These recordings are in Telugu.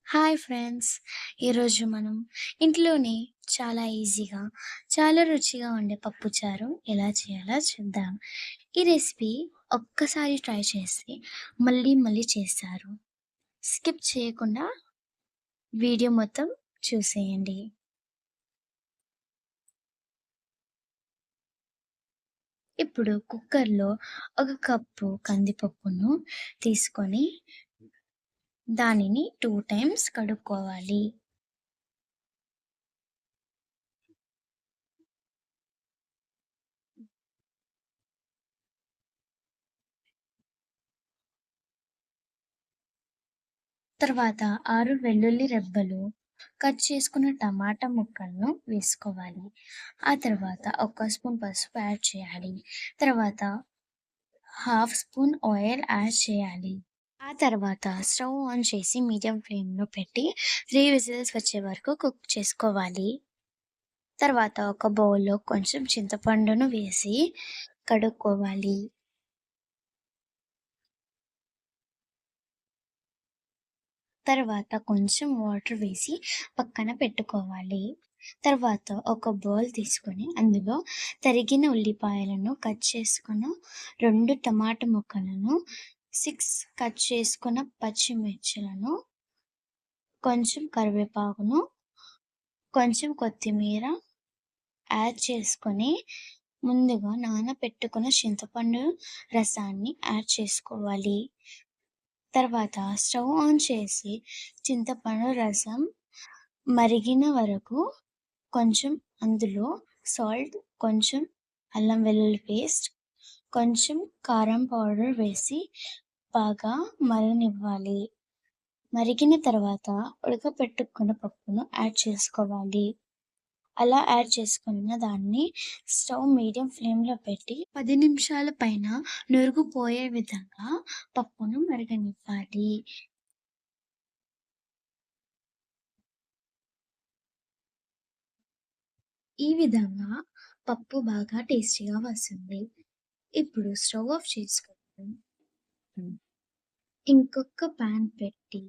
Hi friends! ఈరోజు మనం ఇంట్లోనే చాలా ఈజీగా, చాలా రుచిగా ఉండే పప్పుచారు ఎలా చేయాలో చూద్దాం. ఈ రెసిపీ ఒక్కసారి ట్రై చేస్తే మళ్ళీ మళ్ళీ చేస్తారు. స్కిప్ చేయకుండా వీడియో మొత్తం చూసేయండి. ఇప్పుడు కుక్కర్‌లో ఒక కప్పు కందిపప్పును తీసుకొని దానిని 2 టైమ్స్ కడుక్కోవాలి. తర్వాత 6 వెల్లుల్లి రెబ్బలు, కట్ చేసుకున్న టమాటా ముక్కలను వేసుకోవాలి. ఆ తర్వాత ఒక స్పూన్ పసుపు యాడ్ చేయాలి. తర్వాత హాఫ్ స్పూన్ ఆయిల్ యాడ్ చేయాలి. ఆ తర్వాత స్టవ్ ఆన్ చేసి మీడియం ఫ్లేమ్‌లో పెట్టి 3 విజిల్స్ వచ్చే వరకు కుక్ చేసుకోవాలి. తర్వాత ఒక బౌల్‌లో కొంచెం చింతపండును వేసి కడుక్కోవాలి. తర్వాత కొంచెం వాటర్ వేసి పక్కన పెట్టుకోవాలి. తర్వాత ఒక బౌల్ తీసుకొని అందులో తరిగిన ఉల్లిపాయలను కట్ చేసుకున్న 2 టమాటా ముక్కలను, 6 కట్ చేసుకున్న పచ్చిమిర్చులను, కొంచెం కరివేపాకును, కొంచెం కొత్తిమీర యాడ్ చేసుకొని ముందుగా నానబెట్టుకున్న చింతపండు రసాన్ని యాడ్ చేసుకోవాలి. తర్వాత స్టవ్ ఆన్ చేసి చింతపండు రసం మరిగిన వరకు కొంచెం అందులో సాల్ట్, కొంచెం అల్లం వెల్లుల్లి పేస్ట్, కొంచెం కారం పౌడర్ వేసి బాగా మరగనివ్వాలి. మరిగిన తర్వాత ఉడకపెట్టుకున్న పప్పును యాడ్ చేసుకోవాలి. అలా యాడ్ చేసుకున్న దాన్ని స్టవ్ మీడియం ఫ్లేమ్‌లో పెట్టి 10 నిమిషాల పైన నురుగు పోయే విధంగా పప్పును మరగనివ్వాలి. ఈ విధంగా పప్పు బాగా టేస్టీగా వస్తుంది. ఇప్పుడు స్టవ్ ఆఫ్ చేసుకొని ఇంకొక పాన్ పెట్టి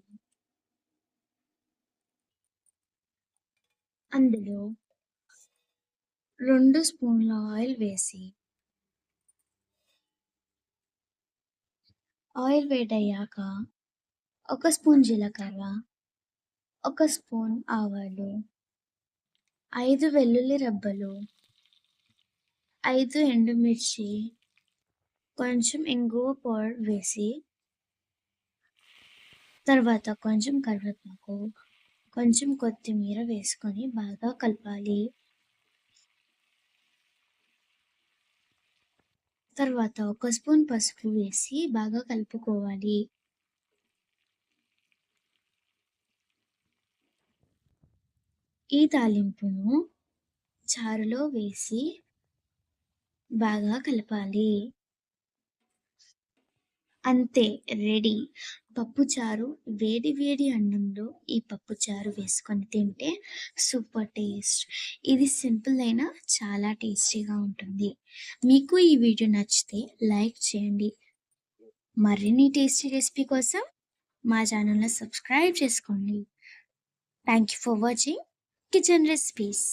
అందులో 2 స్పూన్ల ఆయిల్ వేసి ఆయిల్ వేడయ్యాక ఒక స్పూన్ జీలకర్ర, ఒక స్పూన్ ఆవాలు, 5 వెల్లుల్లి రెబ్బలు, 5 ఎండుమిర్చి, కొంచెం ఇంగువ పౌడర్ వేసి తర్వాత కొంచెం కరివేపాకు, కొంచెం కొత్తిమీర వేసుకొని బాగా కలపాలి. తర్వాత ఒక స్పూన్ పసుపు వేసి బాగా కలుపుకోవాలి. ఈ తాలింపును చారులో వేసి బాగా కలపాలి. అంతే, రెడీ. పప్పుచారు. వేడి వేడి అన్నంలో ఈ పప్పుచారు వేసుకొని తింటే సూపర్ టేస్ట్. ఇది సింపుల్ అయినా చాలా టేస్టీగా ఉంటుంది. మీకు ఈ వీడియో నచ్చితే లైక్ చేయండి. మరిన్ని టేస్టీ రెసిపీ కోసం మా ఛానల్‌ని సబ్స్క్రైబ్ చేసుకోండి. Thank you for watching kitchen recipes.